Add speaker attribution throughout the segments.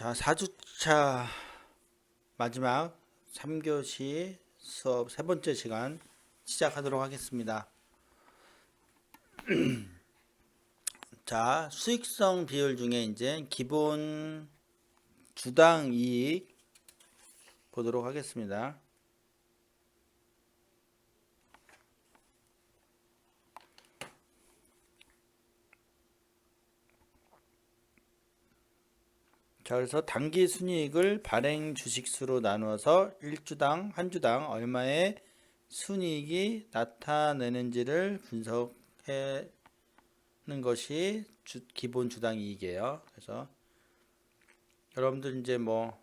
Speaker 1: 자, 4주차 마지막 3교시 수업 세 번째 시간 시작하도록 하겠습니다. 자, 수익성 비율 중에 이제 기본 주당 이익 보도록 하겠습니다. 자, 그래서 단기 순이익을 발행 주식수로 나누어서 1주당, 한 주당 얼마의 순이익이 나타내는지를 분석해 는 것이 기본 주당 이익이에요. 그래서 여러분들 이제 뭐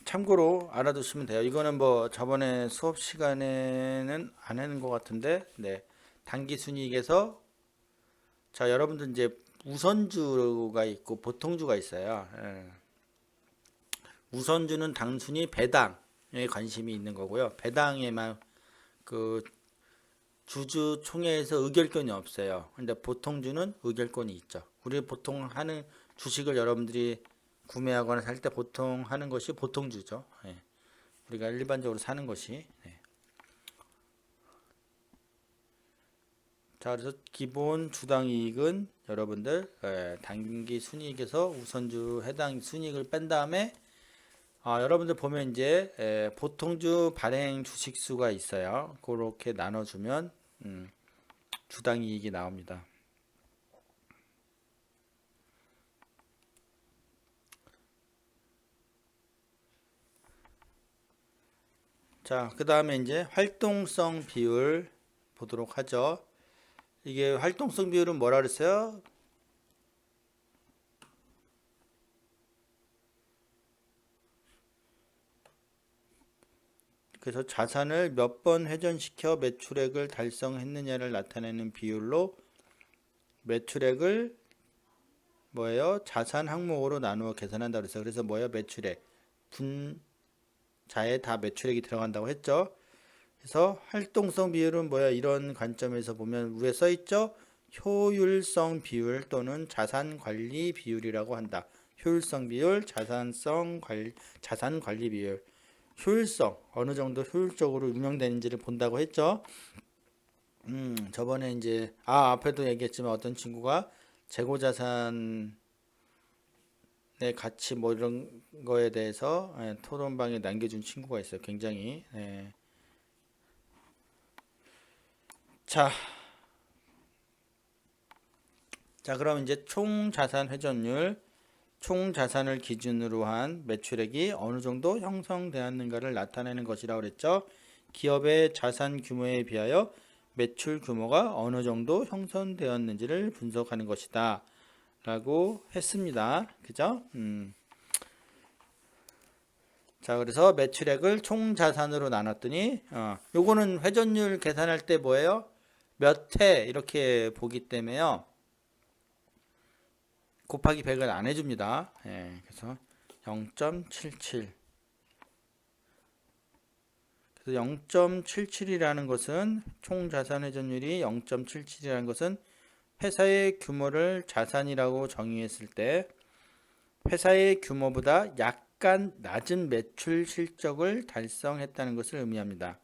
Speaker 1: 참고로 알아두시면 돼요. 이거는 뭐 저번에 수업 시간에는 안 하는 것 같은데, 네. 단기 순이익에서 자, 여러분들 이제 우선주가 있고 보통주가 있어요. 예. 우선주는 단순히 배당에 관심이 있는 거고요. 배당에만 그 주주총회에서 의결권이 없어요. 근데 보통주는 의결권이 있죠. 우리 보통 하는 주식을 여러분들이 구매하거나 살 때 보통 하는 것이 보통주죠. 예. 우리가 일반적으로 사는 것이. 예. 자, 그래서 기본 주당 이익은 여러분들 단기 순이익에서 우선주 해당 순이익을 뺀 다음에 여러분들 보면 이제 보통주 발행 주식수가 있어요. 그렇게 나눠주면 주당 이익이 나옵니다. 자, 그 다음에 이제 활동성 비율 보도록 하죠. 이게 활동성 비율은 뭐라 그랬어요? 그래서 자산을 몇 번 회전시켜 매출액을 달성했느냐를 나타내는 비율로 매출액을 뭐예요? 자산 항목으로 나누어 계산한다 그랬어요. 그래서 뭐예요? 매출액 분자에 다 매출액이 들어간다고 했죠. 그래서 활동성 비율은 뭐야? 이런 관점에서 보면 위에 써 있죠? 효율성 비율 또는 자산 관리 비율이라고 한다. 효율성 비율, 자산 관리 비율. 효율성, 어느 정도 효율적으로 운영되는지를 본다고 했죠. 저번에 이제 앞에도 얘기했지만 어떤 친구가 재고자산의 가치 뭐 이런 거에 대해서 토론방에 남겨준 친구가 있어요. 굉장히 자, 그럼 이제 총 자산 회전율, 총 자산을 기준으로 한 매출액이 어느 정도 형성되었는가를 나타내는 것이라고 그랬죠. 기업의 자산 규모에 비하여 매출 규모가 어느 정도 형성되었는지를 분석하는 것이다 라고 했습니다. 그죠? 자, 그래서 매출액을 총 자산으로 나눴더니 요거는 회전율 계산할 때 뭐예요? 몇 회 이렇게 보기 때문에요. 곱하기 100을 안 해줍니다. 그래서 0.77. 그래서 0.77이라는 것은 총 자산 회전율이 0.77이라는 것은 회사의 규모를 자산이라고 정의했을 때 회사의 규모보다 약간 낮은 매출 실적을 달성했다는 것을 의미합니다.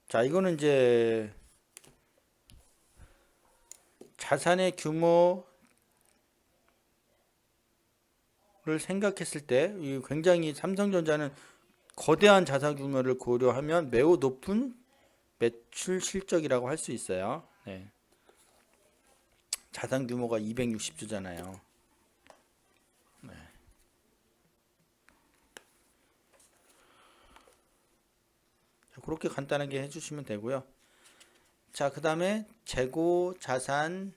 Speaker 1: 자, 이거는 이제 자산의 규모를 생각했을 때 굉장히 삼성전자는 거대한 자산 규모를 고려하면 매우 높은 매출 실적이라고 할 수 있어요. 네. 자산 규모가 260조잖아요. 네. 그렇게 간단하게 해주시면 되고요. 자, 그 다음에 재고 자산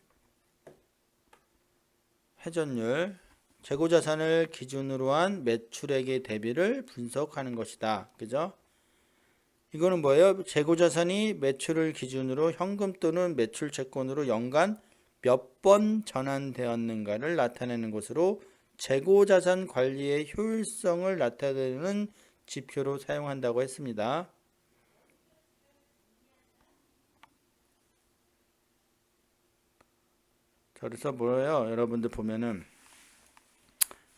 Speaker 1: 회전율, 재고 자산을 기준으로 한 매출액의 대비를 분석하는 것이다. 그죠? 이거는 뭐예요? 재고 자산이 매출을 기준으로 현금 또는 매출 채권으로 연간 몇 번 전환되었는가를 나타내는 것으로 재고 자산 관리의 효율성을 나타내는 지표로 사용한다고 했습니다. 자, 그래서 뭐예요? 여러분들 보면은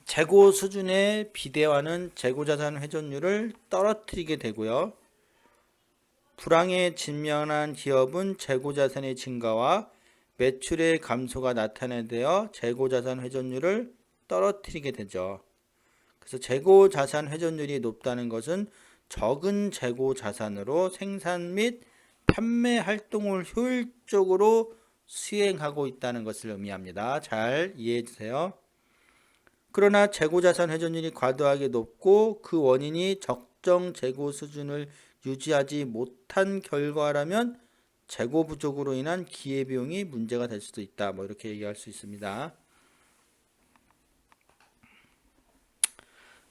Speaker 1: 재고 수준의 비대화는 재고자산 회전율을 떨어뜨리게 되고요. 불황에 직면한 기업은 재고자산의 증가와 매출의 감소가 나타내되어 재고자산 회전율을 떨어뜨리게 되죠. 그래서 재고자산 회전율이 높다는 것은 적은 재고자산으로 생산 및 판매 활동을 효율적으로 수행하고 있다는 것을 의미합니다. 잘 이해해 주세요. 그러나 재고자산 회전율이 과도하게 높고 그 원인이 적정 재고 수준을 유지하지 못한 결과라면 재고 부족으로 인한 기회비용이 문제가 될 수도 있다. 뭐 이렇게 얘기할 수 있습니다.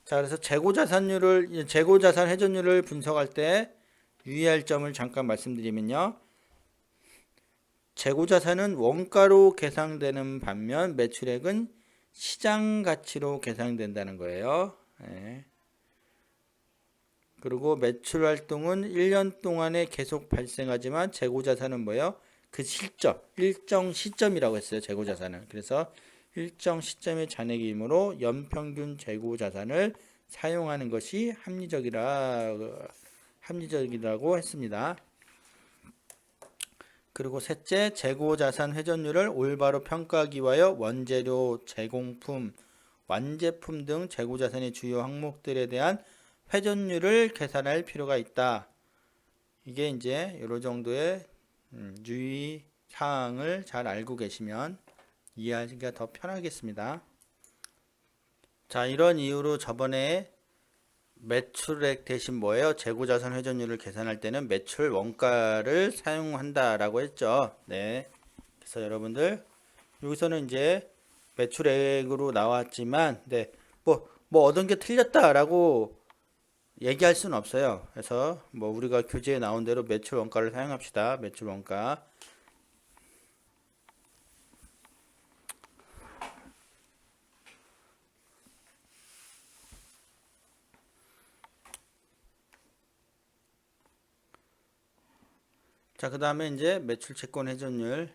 Speaker 1: 자, 그래서 재고자산 회전율을 분석할 때 유의할 점을 잠깐 말씀드리면요. 재고자산은 원가로 계상되는 반면 매출액은 시장 가치로 계상된다는 거예요. 네. 그리고 매출 활동은 1년 동안에 계속 발생하지만 재고자산은 뭐예요? 그 시점, 일정 시점이라고 했어요. 재고자산은. 그래서 일정 시점의 잔액이므로 연평균 재고자산을 사용하는 것이 합리적이라고 했습니다. 그리고 셋째, 재고자산 회전율을 올바로 평가하기 위하여 원재료, 제공품, 완제품 등 재고자산의 주요 항목들에 대한 회전율을 계산할 필요가 있다. 이게 이제 이런 정도의 유의 사항을 잘 알고 계시면 이해하기가 더 편하겠습니다. 자, 이런 이유로 저번에 매출액 대신 뭐예요? 재고자산 회전율을 계산할 때는 매출 원가를 사용한다라고 했죠. 네. 그래서 여러분들 여기서는 이제 매출액으로 나왔지만, 네, 뭐 얻은 게 틀렸다라고 얘기할 수는 없어요. 그래서 뭐 우리가 교재에 나온 대로 매출 원가를 사용합시다. 매출 원가. 자, 그 다음에 이제 매출 채권 회전율.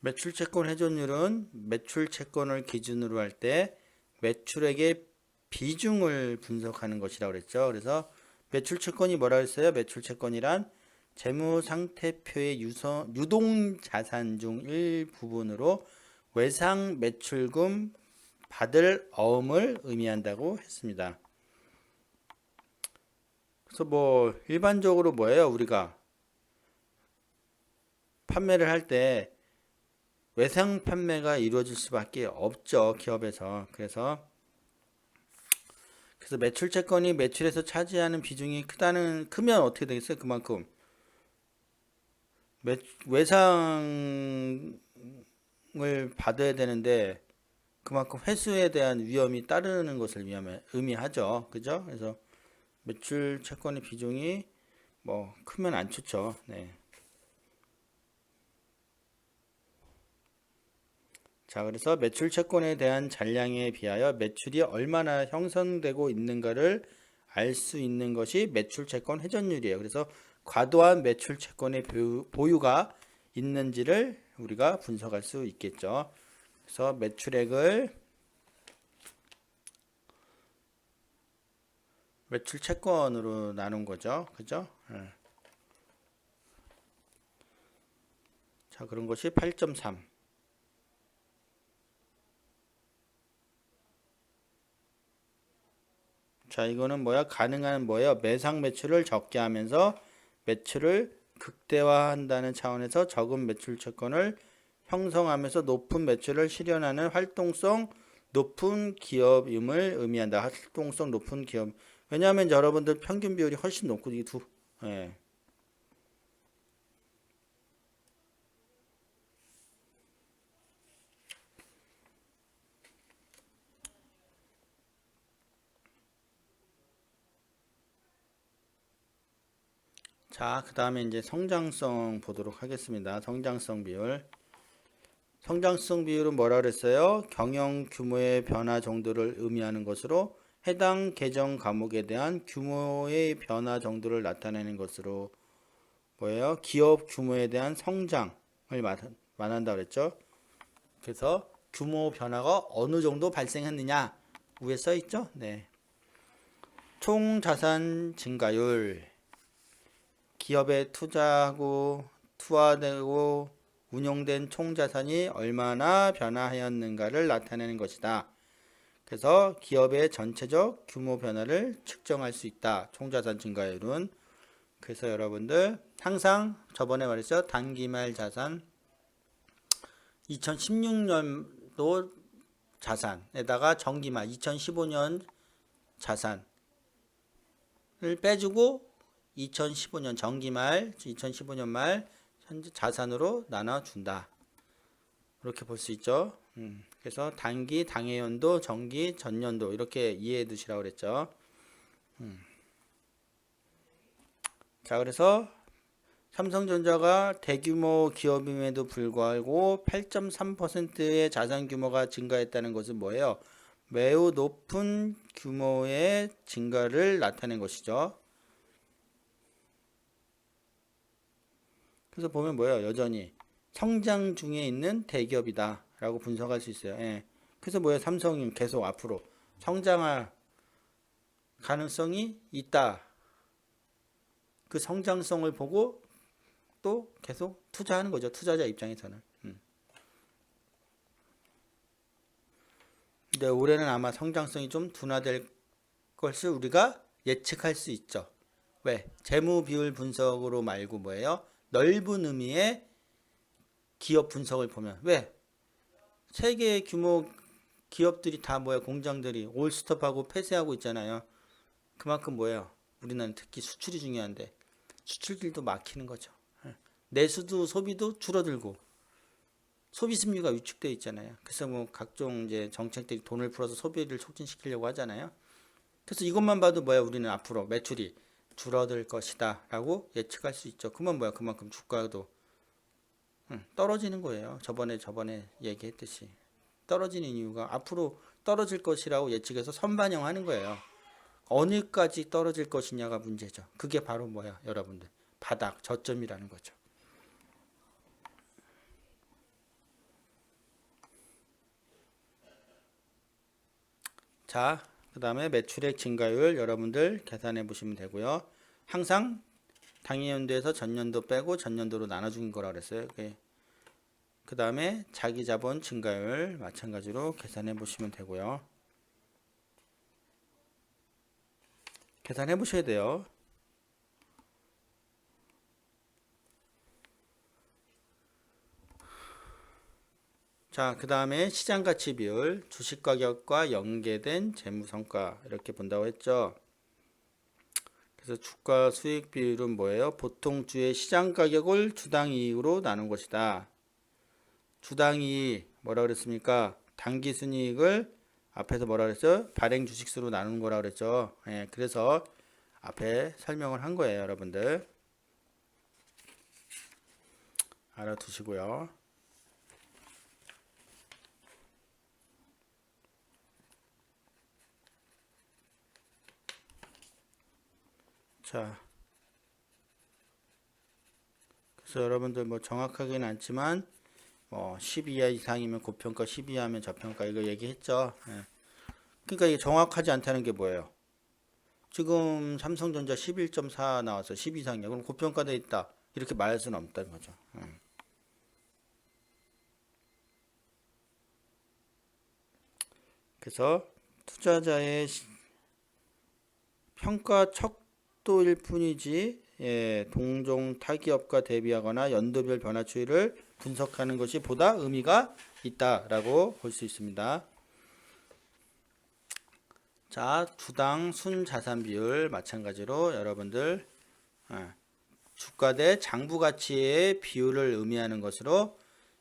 Speaker 1: 매출 채권 회전율은 매출 채권을 기준으로 할 때 매출액의 비중을 분석하는 것이라고 그랬죠. 그래서 매출 채권이 뭐라 그랬어요? 매출 채권이란 재무 상태표의 유동 자산 중 일부분으로 외상 매출금 받을 어음을 의미한다고 했습니다. 그래서 뭐 일반적으로 뭐예요? 우리가 판매를 할 때 외상 판매가 이루어질 수밖에 없죠. 기업에서. 그래서 매출 채권이 매출에서 차지하는 비중이 크면 어떻게 되겠어요? 그만큼 외상을 받아야 되는데 그만큼 회수에 대한 위험이 따르는 것을 의미하죠. 그죠? 그래서 매출 채권의 비중이 뭐 크면 안 좋죠. 네. 자, 그래서 매출 채권에 대한 잔량에 비하여 매출이 얼마나 형성되고 있는가를 알 수 있는 것이 매출 채권 회전율이에요. 그래서 과도한 매출 채권의 보유가 있는지를 우리가 분석할 수 있겠죠. 그래서 매출액을 매출 채권으로 나눈 거죠. 그죠? 네. 자, 그런 것이 8.3. 자, 이거는 뭐야? 가능한 뭐예요? 매상 매출을 적게 하면서 매출을 극대화한다는 차원에서 적은 매출 채권을 형성하면서 높은 매출을 실현하는 활동성 높은 기업임을 의미한다. 활동성 높은 기업. 왜냐하면 여러분들 평균 비율이 훨씬 높고 이 두. 예. 자, 그 다음에 이제 성장성 보도록 하겠습니다. 성장성 비율. 성장성 비율은 뭐라 그랬어요? 경영 규모의 변화 정도를 의미하는 것으로 해당 계정 과목에 대한 규모의 변화 정도를 나타내는 것으로 뭐예요? 기업 규모에 대한 성장을 말한다 그랬죠. 그래서 규모 변화가 어느 정도 발생했느냐 위에 써 있죠. 네. 총 자산 증가율, 기업에 투자하고 투하되고 운용된 총 자산이 얼마나 변화하였는가를 나타내는 것이다. 그래서 기업의 전체적 규모 변화를 측정할 수 있다. 총 자산 증가율은. 그래서 여러분들 항상 저번에 말했죠. 단기말 자산 2016년도 자산에다가 정기말 2015년 자산을 빼주고 2015년 정기말 2015년 말 현재 자산으로 나눠준다. 이렇게 볼 수 있죠. 그래서 단기, 당해연도, 정기, 전년도 이렇게 이해해 두시라고 그랬죠. 자, 그래서 삼성전자가 대규모 기업임에도 불구하고 8.3%의 자산 규모가 증가했다는 것은 뭐예요? 매우 높은 규모의 증가를 나타낸 것이죠. 그래서 보면 뭐예요? 여전히 성장 중에 있는 대기업이다 라고 분석할 수 있어요. 예. 그래서 뭐예요? 삼성이 계속 앞으로 성장할 가능성이 있다. 그 성장성을 보고 또 계속 투자하는 거죠. 투자자 입장에서는. 근데 올해는 아마 성장성이 좀 둔화될 것을 우리가 예측할 수 있죠. 왜? 재무 비율 분석으로 말고 뭐예요? 넓은 의미의 기업 분석을 보면 왜? 세계 규모 기업들이 다 뭐야? 공장들이 올스톱하고 폐쇄하고 있잖아요. 그만큼 뭐예요? 우리나라는 특히 수출이 중요한데 수출길도 막히는 거죠. 내수도 소비도 줄어들고 소비 심리가 위축되어 있잖아요. 그래서 뭐 각종 이제 정책들이 돈을 풀어서 소비를 촉진시키려고 하잖아요. 그래서 이것만 봐도 뭐야? 우리는 앞으로 매출이 줄어들 것이다 라고 예측할 수 있죠. 그러면 뭐야? 그만큼 주가도 떨어지는 거예요. 저번에 얘기했듯이 떨어지는 이유가 앞으로 떨어질 것이라고 예측해서 선반영하는 거예요. 어느까지 떨어질 것이냐가 문제죠. 그게 바로 뭐야? 여러분들 바닥 저점이라는 거죠. 자, 그 다음에 매출액 증가율 여러분들 계산해 보시면 되고요. 항상 당해연도에서 전년도 빼고 전년도로 나눠준 거라 그랬어요. 그 다음에 자기자본 증가율 마찬가지로 계산해 보시면 되고요. 계산해 보셔야 돼요. 자, 그 다음에 시장가치 비율, 주식가격과 연계된 재무성과 이렇게 본다고 했죠. 그래서 주가 수익 비율은 뭐예요? 보통 주의 시장가격을 주당 이익으로 나눈 것이다. 주당 이익 뭐라 그랬습니까? 단기 순이익을 앞에서 뭐라 그랬죠? 발행 주식수로 나누는 거라 그랬죠. 예, 그래서 앞에 설명을 한 거예요, 여러분들. 알아두시고요. 자, 그래서 여러분들 뭐 정확하게는 않지만 뭐 12 이상이면 고평가, 10 이하면 저평가 이거 얘기했죠. 예. 그러니까 이게 정확하지 않다는 게 뭐예요? 지금 삼성전자 11.4 나와서 10 이상이야. 그럼 고평가돼 있다. 이렇게 말할 수는 없다는 거죠. 그래서 투자자의 평가 척도일 뿐이지 동종 타기업과 대비하거나 연도별 변화 추이를 분석하는 것이 보다 의미가 있다라고 볼 수 있습니다. 자, 주당 순자산 비율 마찬가지로 여러분들 주가 대 장부 가치의 비율을 의미하는 것으로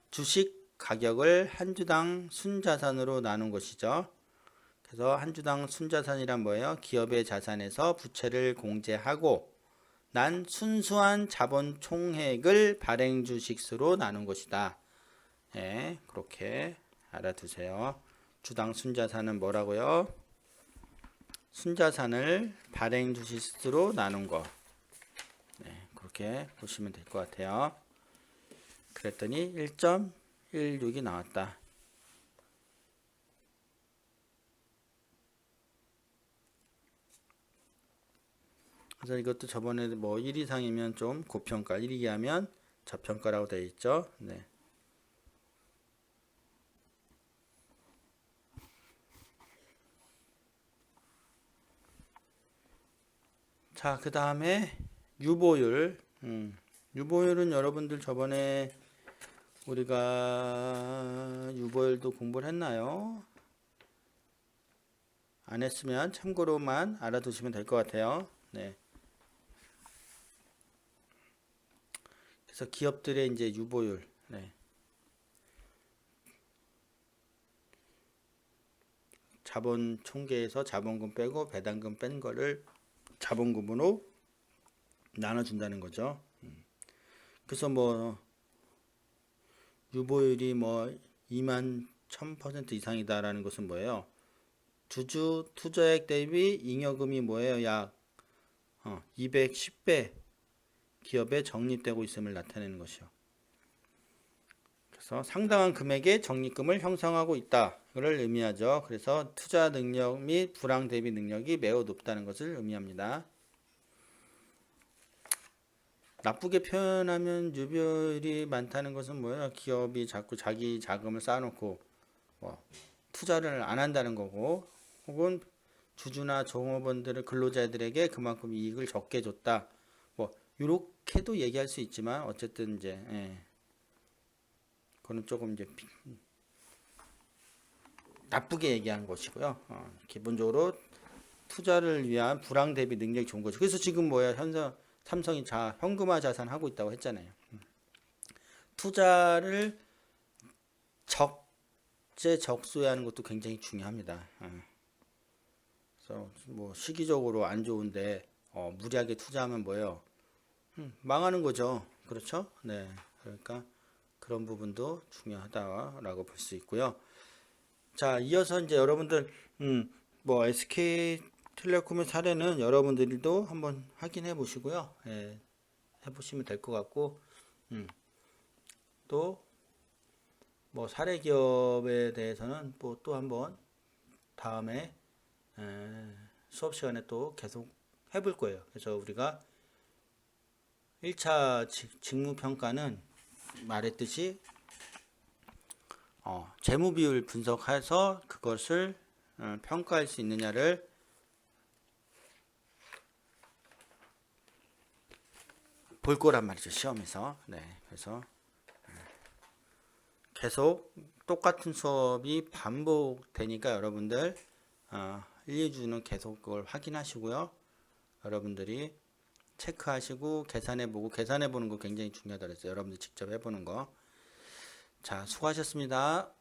Speaker 1: 주식 가격을 한 주당 순자산으로 나눈 것이죠. 그래서 한 주당 순자산이란 뭐예요? 기업의 자산에서 부채를 공제하고 난 순수한 자본 총액을 발행 주식수로 나눈 것이다. 예, 그렇게 알아두세요. 주당 순자산은 뭐라고요? 순자산을 발행 주시수로 나눈 거. 네, 그렇게 보시면 될 것 같아요. 그랬더니 1.16이 나왔다. 그래서 이것도 저번에 뭐 1 이상이면 좀 고평가, 1 이하면 저평가라고 되어 있죠. 네. 자, 그 다음에 유보율. 유보율은 여러분들 저번에 우리가 유보율도 공부를 했나요? 안 했으면 참고로만 알아두시면 될 것 같아요. 네. 그래서 기업들의 이제 유보율. 네. 자본 총계에서 자본금 빼고 배당금 뺀 거를 자본금으로 나눠준다는 거죠. 그래서 뭐 유보율이 뭐 2만 1000% 이상이다라는 것은 뭐예요? 주주 투자액 대비 잉여금이 뭐예요? 약 210배 기업에 적립되고 있음을 나타내는 것이요. 그래서 상당한 금액의 적립금을 형성하고 있다를 의미하죠. 그래서 투자 능력 및 불황 대비 능력이 매우 높다는 것을 의미합니다. 나쁘게 표현하면 유보율이 많다는 것은 뭐예요? 기업이 자꾸 자기 자금을 쌓아놓고 뭐 투자를 안 한다는 거고, 혹은 주주나 종업원들의 근로자들에게 그만큼 이익을 적게 줬다. 뭐 이렇게도 얘기할 수 있지만 어쨌든 이제 그거는 조금 이제 나쁘게 얘기한 것이고요. 기본적으로 투자를 위한 불황 대비 능력이 좋은 거죠. 그래서 지금 뭐야 삼성이 현금화 자산 하고 있다고 했잖아요. 투자를 적재적소에 하는 것도 굉장히 중요합니다. 그래서 뭐 시기적으로 안 좋은데 무리하게 투자하면 뭐예요? 망하는 거죠. 그렇죠? 네. 그러니까 그런 부분도 중요하다라고 볼 수 있고요. 자, 이어서 이제 여러분들 뭐 SK텔레콤의 사례는 여러분들도 한번 확인해 보시고요. 예, 해보시면 될 것 같고, 또 뭐 사례 기업에 대해서는 뭐 또 한번 다음에 수업 시간에 또 계속 해볼 거예요. 그래서 우리가 1차 직무평가는 말했듯이 재무 비율 분석해서 그것을 평가할 수 있느냐를 볼 거란 말이죠, 시험에서. 네, 그래서 계속 똑같은 수업이 반복되니까 여러분들 1, 2주는 계속 그걸 확인하시고요. 여러분들이 체크하시고 계산해보고, 계산해보는 거 굉장히 중요하다 그랬어요. 여러분들 직접 해보는 거. 자, 수고하셨습니다.